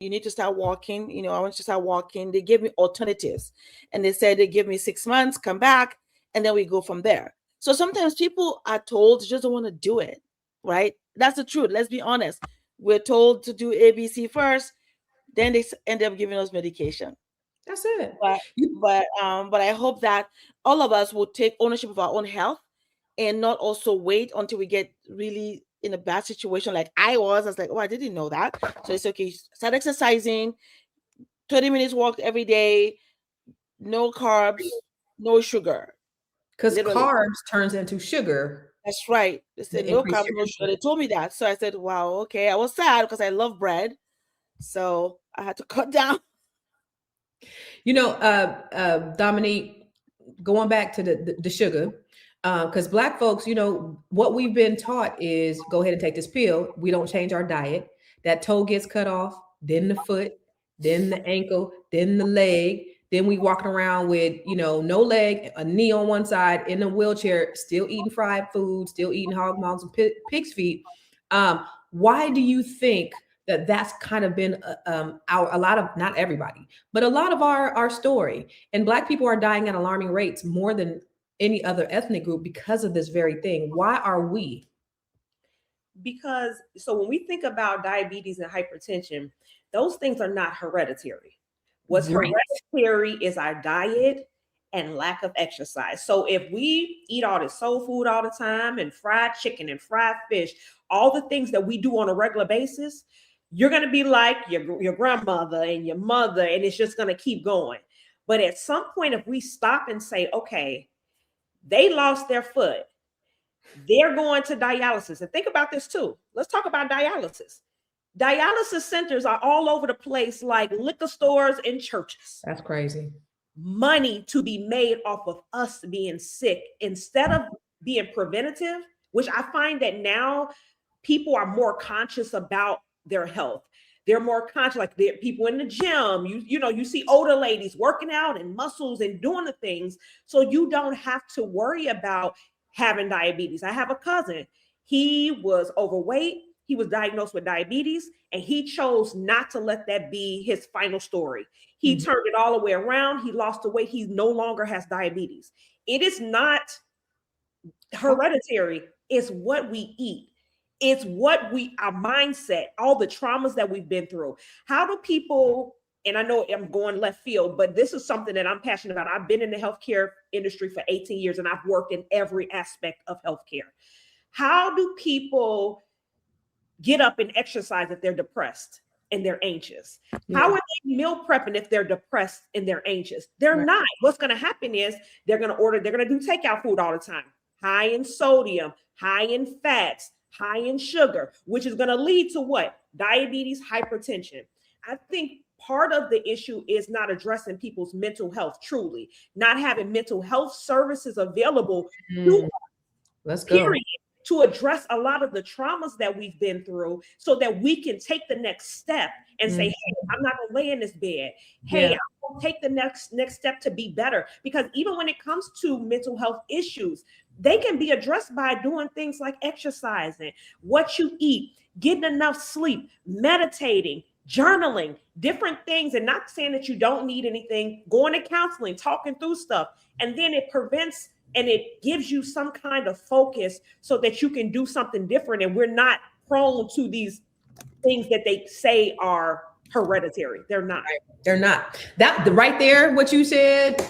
you need to start walking. I want you to start walking. They gave me alternatives, and they said they give me 6 months, come back, and then we go from there. So sometimes people are told, just don't want to do it, right? That's the truth. Let's be honest. We're told to do ABC first, then they end up giving us medication. That's it. But I hope that all of us will take ownership of our own health and not also wait until we get really in a bad situation like I was like, oh, I didn't know that. So it's okay. Start exercising, 20 minutes walk every day, no carbs, no sugar. Because Literally. carbs turns into sugar. That's right. They said no carbs, no sugar. They told me that. So I said, wow, okay. I was sad because I love bread. So I had to cut down. Dominique, going back to the sugar, because Black folks, what we've been taught is go ahead and take this pill. We don't change our diet. That toe gets cut off, then the foot, then the ankle, then the leg. Then we walking around with, no leg, a knee on one side, in a wheelchair, still eating fried food, still eating hog maws and pig's feet. Why do you think that's kind of been a lot of, not everybody, but a lot of our story? And Black people are dying at alarming rates more than any other ethnic group because of this very thing. Why are we? Because so when we think about diabetes and hypertension, those things are not hereditary. What's hereditary is our diet and lack of exercise. So if we eat all this soul food all the time and fried chicken and fried fish, all the things that we do on a regular basis, you're going to be like your grandmother and your mother, and it's just going to keep going. But at some point, if we stop and say, okay, they lost their foot, they're going to dialysis. And think about this too. Let's talk about dialysis. Dialysis centers are all over the place, like liquor stores and churches. That's crazy. Money to be made off of us being sick instead of being preventative, which I find that now people are more conscious about their health. They're more conscious, like people in the gym, you see older ladies working out and muscles and doing the things. So you don't have to worry about having diabetes. I have a cousin. He was overweight. He was diagnosed with diabetes, and he chose not to let that be his final story. He turned it all the way around. He lost the weight. He no longer has diabetes. It is not hereditary. It's what we eat. It's our mindset, all the traumas that we've been through. How do people, and I know I'm going left field, but this is something that I'm passionate about. I've been in the healthcare industry for 18 years, and I've worked in every aspect of healthcare. How do people get up and exercise if they're depressed and they're anxious? How are they meal prepping if they're depressed and they're anxious? They're not. What's going to happen is they're going to do takeout food all the time, high in sodium, high in fats, high in sugar, which is going to lead to what? Diabetes, hypertension. I think part of the issue is not addressing people's mental health, truly, not having mental health services available. Let's go. Period. To address a lot of the traumas that we've been through so that we can take the next step and say, hey, I'm not gonna lay in this bed. Hey, I'm gonna take the next step to be better. Because even when it comes to mental health issues, they can be addressed by doing things like exercising, what you eat, getting enough sleep, meditating, journaling, different things, and not saying that you don't need anything, going to counseling, talking through stuff. And then it prevents and it gives you some kind of focus so that you can do something different. And we're not prone to these things that they say are hereditary. They're not. They're not. That right there, what you said,